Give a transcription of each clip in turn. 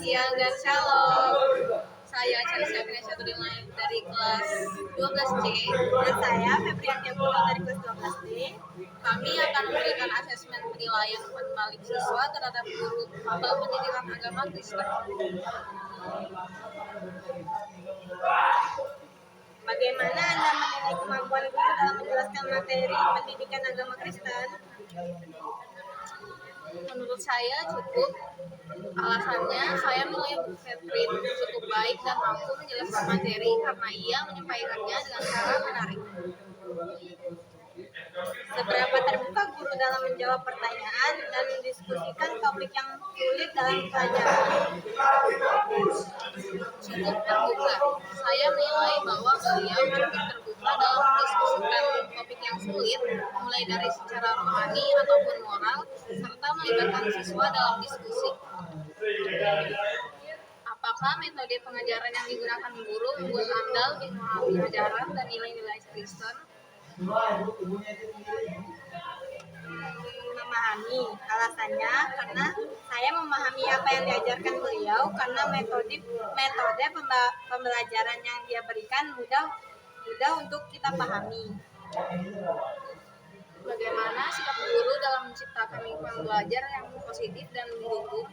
siang dan shalom. Saya Charissa Agnesia Tudinlain dari kelas 12C. Dan saya Febriantia Putra dari kelas 12D. Kami akan memberikan asesmen penilaian umpan balik siswa terhadap guru mapel pendidikan agama Kristen. Bagaimana Anda menilai kemampuan guru dalam menjelaskan materi pendidikan agama Kristen? Menurut saya cukup. Alasannya, saya menilai Bu Febri cukup baik dan mampu menjelaskan materi karena ia menyampaikannya dengan cara menarik. Seberapa terbuka guru dalam menjawab pertanyaan dan mendiskusikan topik yang sulit dalam pelajaran? Cukup terbuka. Saya menilai bahwa beliau cukup terbuka dalam mendiskusikan topik yang sulit, mulai dari secara rohani ataupun moral, serta melibatkan siswa dalam diskusi. Apakah metode pengajaran yang digunakan guru membuat Anda lebih memahami ajaran dan nilai-nilai Kristen? Memahami. Alasannya karena saya memahami apa yang diajarkan beliau karena metode pembelajaran yang dia berikan mudah untuk kita pahami. Bagaimana sikap guru dalam menciptakan lingkungan belajar yang positif dan mendukung?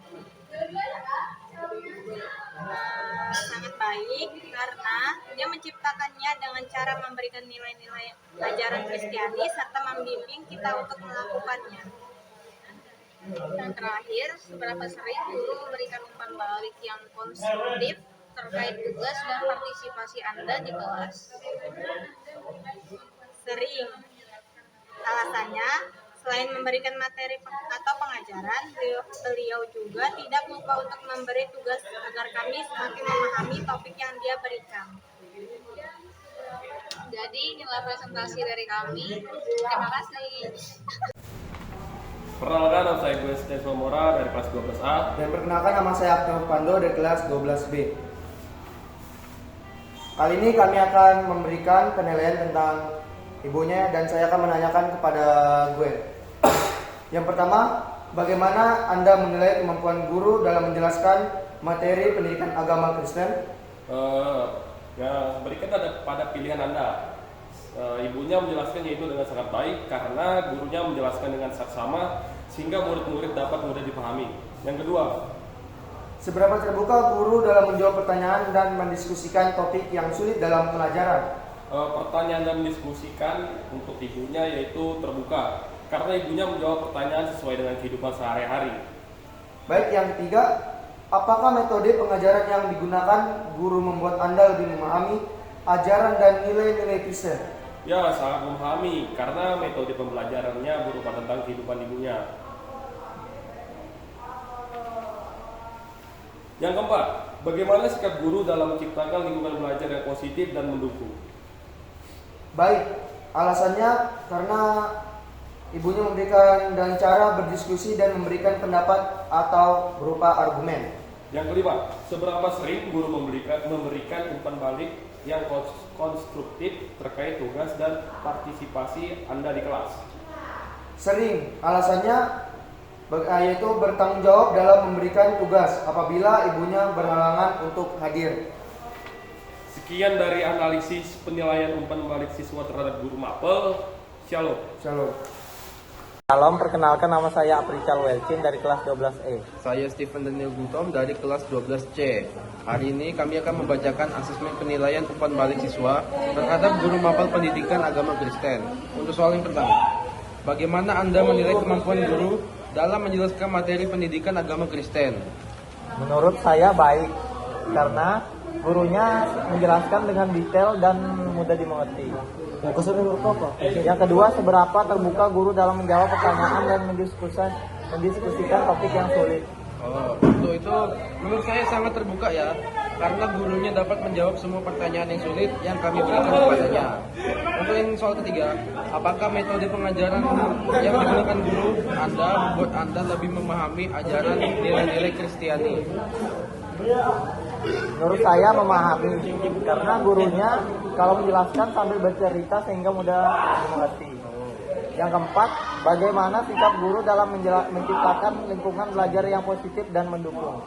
Sangat baik karena dia menciptakannya dengan cara memberikan nilai-nilai ajaran Kristiani serta membimbing kita untuk melakukannya. Dan terakhir, seberapa sering guru memberikan umpan balik yang konstruktif terkait tugas dan partisipasi Anda di kelas? Sering. Alasannya, selain memberikan materi atau pengajaran, beliau juga tidak lupa untuk memberi tugas agar kami semakin memahami topik yang dia berikan. Jadi, inilah presentasi dari kami. Terima kasih. Perkenalkan, nama saya gue Stefan Mora dari kelas 12A. Dan perkenalkan, nama saya Abdul Pando dari kelas 12B. Kali ini kami akan memberikan penilaian tentang ibunya dan saya akan menanyakan kepada gue. Yang pertama, bagaimana Anda menilai kemampuan guru dalam menjelaskan materi pendidikan agama Kristen? Berikan pada pilihan Anda. Ibunya menjelaskannya itu dengan sangat baik karena gurunya menjelaskan dengan saksama sehingga murid-murid dapat mudah dipahami. Yang kedua, seberapa terbuka guru dalam menjawab pertanyaan dan mendiskusikan topik yang sulit dalam pelajaran? Pertanyaan dan mendiskusikan untuk ibunya yaitu terbuka karena ibunya menjawab pertanyaan sesuai dengan kehidupan sehari-hari. Baik, yang ketiga, apakah metode pengajaran yang digunakan guru membuat Anda lebih memahami ajaran dan nilai-nilai Kristen? Ya, sangat memahami karena metode pembelajarannya berupa tentang kehidupan ibunya. Yang keempat, bagaimana sikap guru dalam menciptakan lingkungan belajar yang positif dan mendukung? Baik, alasannya karena ibunya memberikan dengan cara berdiskusi dan memberikan pendapat atau berupa argumen. Yang kelima, seberapa sering guru memberikan umpan balik yang konstruktif terkait tugas dan partisipasi Anda di kelas? Sering, alasannya yaitu bertanggung jawab dalam memberikan tugas apabila ibunya berhalangan untuk hadir. Sekian dari analisis penilaian umpan balik siswa terhadap guru mapel. Shalom. Shalom. Salam, perkenalkan nama saya Aprical Welcin dari kelas 12E. Saya Stephen Daniel Gutom dari kelas 12C. Hari ini kami akan membacakan asesmen penilaian umpan balik siswa terhadap guru mapel pendidikan agama Kristen. Untuk soal yang pertama, bagaimana Anda menilai kemampuan guru dalam menjelaskan materi pendidikan agama Kristen? Menurut saya baik, karena gurunya menjelaskan dengan detail dan mudah dimengerti. Yang kedua, seberapa terbuka guru dalam menjawab pertanyaan dan mendiskusikan topik yang sulit. Untuk itu menurut saya sangat terbuka ya, karena gurunya dapat menjawab semua pertanyaan yang sulit yang kami berikan kepadanya. Untuk yang soal ketiga, apakah metode pengajaran yang digunakan guru Anda membuat Anda lebih memahami ajaran nilai-nilai Kristiani? Menurut saya memahami, karena gurunya kalau menjelaskan sambil bercerita sehingga mudah dimengerti. Yang keempat, bagaimana sikap guru dalam menciptakan lingkungan belajar yang positif dan mendukung?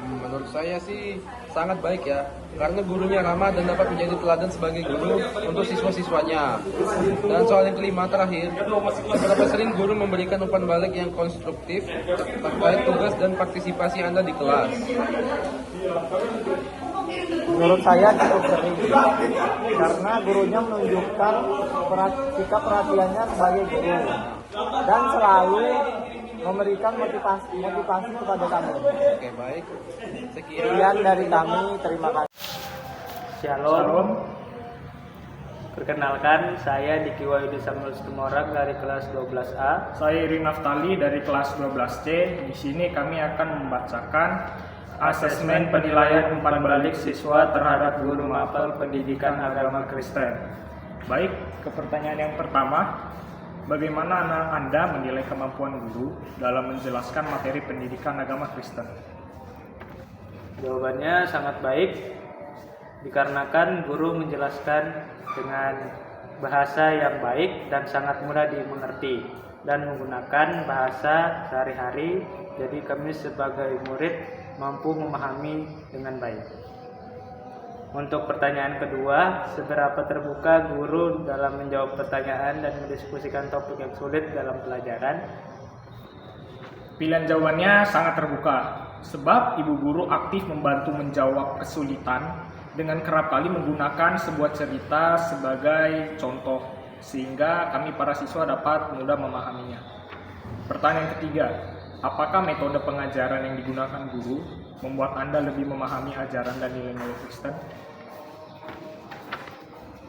Menurut saya sih sangat baik ya, karena gurunya ramah dan dapat menjadi teladan sebagai guru untuk siswa-siswanya. Dan soal yang kelima terakhir, seberapa sering guru memberikan umpan balik yang konstruktif terkait tugas dan partisipasi Anda di kelas? Menurut saya cukup sering, karena gurunya menunjukkan sikap perhatiannya sebagai guru dan selalu memberikan motivasi kepada kami. Oke, baik. Sekian dari kami, terima kasih. Shalom. Perkenalkan, saya Diki Wahyudi Samuel Tumorang dari kelas 12A. Saya Iri Naftali dari kelas 12C. Di sini kami akan membacakan asesmen penilaian umpan balik siswa terhadap guru mapel pendidikan agama Kristen. Baik, ke pertanyaan yang pertama. Bagaimana Anda menilai kemampuan guru dalam menjelaskan materi pendidikan agama Kristen? Jawabannya sangat baik, dikarenakan guru menjelaskan dengan bahasa yang baik dan sangat mudah dimengerti dan menggunakan bahasa sehari-hari, jadi kami sebagai murid mampu memahami dengan baik. Untuk pertanyaan kedua, seberapa terbuka guru dalam menjawab pertanyaan dan mendiskusikan topik yang sulit dalam pelajaran? Pilihan jawabannya sangat terbuka, sebab ibu guru aktif membantu menjawab kesulitan dengan kerap kali menggunakan sebuah cerita sebagai contoh, sehingga kami para siswa dapat mudah memahaminya. Pertanyaan ketiga, apakah metode pengajaran yang digunakan guru membuat Anda lebih memahami ajaran dan nilai-nilai Kristen?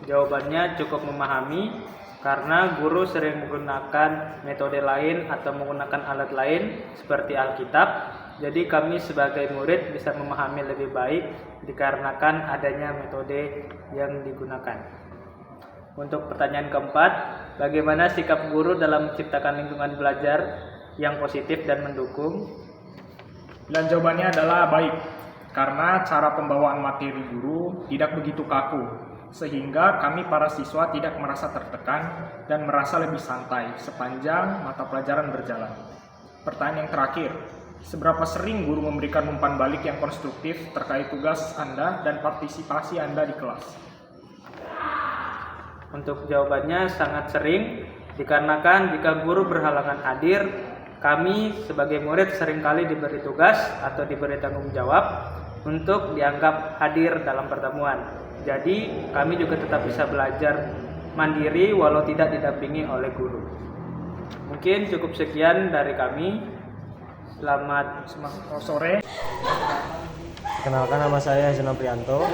Jawabannya cukup memahami, karena guru sering menggunakan metode lain atau menggunakan alat lain seperti Alkitab. Jadi kami sebagai murid bisa memahami lebih baik dikarenakan adanya metode yang digunakan. Untuk pertanyaan keempat, bagaimana sikap guru dalam menciptakan lingkungan belajar yang positif dan mendukung? Dan jawabannya adalah baik, karena cara pembawaan materi guru tidak begitu kaku, sehingga kami para siswa tidak merasa tertekan dan merasa lebih santai sepanjang mata pelajaran berjalan. Pertanyaan yang terakhir, seberapa sering guru memberikan umpan balik yang konstruktif terkait tugas Anda dan partisipasi Anda di kelas? Untuk jawabannya sangat sering, dikarenakan jika guru berhalangan hadir, kami sebagai murid seringkali diberi tugas atau diberi tanggung jawab untuk dianggap hadir dalam pertemuan. Jadi kami juga tetap bisa belajar mandiri walau tidak didampingi oleh guru. Mungkin cukup sekian dari kami. Selamat sore. Kenalkan, nama saya Zeno Prianto.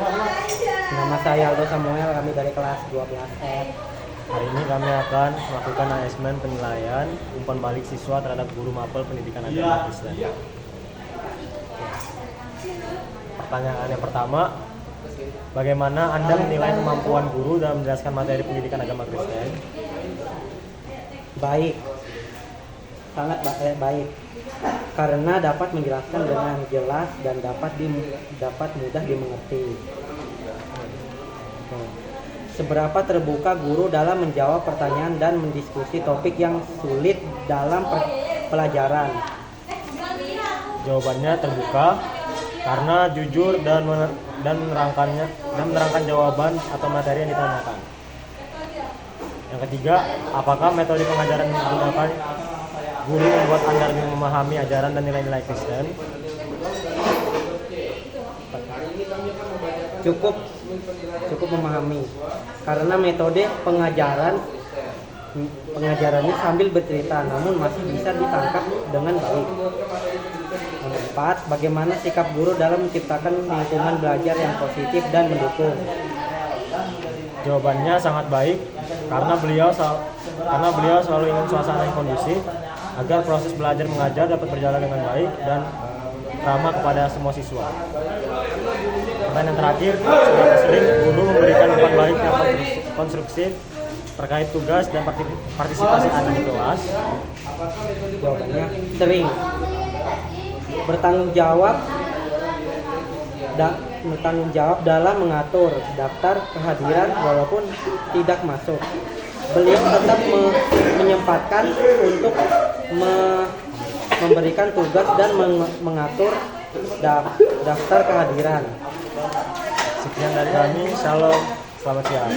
Nama saya Aldo Samuel, kami dari kelas 12F. Hari ini kami akan melakukan asesmen penilaian umpan balik siswa terhadap guru mapel pendidikan agama Kristen. Pertanyaan yang pertama, bagaimana Anda menilai kemampuan guru dalam menjelaskan materi pendidikan agama Kristen? Baik, sangat baik, karena dapat menjelaskan dengan jelas dan dapat mudah dimengerti. Seberapa terbuka guru dalam menjawab pertanyaan dan mendiskusi topik yang sulit dalam pelajaran? Jawabannya terbuka, karena jujur dan menerangkan jawaban atau materi yang ditanyakan. Yang ketiga, apakah metode pengajaran yang digunakan guru membuat Anda lebih memahami ajaran dan nilai-nilai Kristen? Cukup memahami, karena metode pengajarannya sambil bercerita, namun masih bisa ditangkap dengan baik. Nomor 4, bagaimana sikap guru dalam menciptakan lingkungan belajar yang positif dan mendukung? Jawabannya sangat baik, karena beliau selalu ingin suasana yang kondusif agar proses belajar mengajar dapat berjalan dengan baik dan ramah kepada semua siswa. Pertanyaan terakhir, seberapa sering guru memberikan umpan balik yang konstruktif terkait tugas dan partisipasi Anda di kelas? Jawabannya sering. Bertanggung jawab dalam mengatur daftar kehadiran walaupun tidak masuk. Beliau tetap menyempatkan untuk memberikan tugas dan mengatur daftar kehadiran. Sekian dari kami, shalom, selamat siang.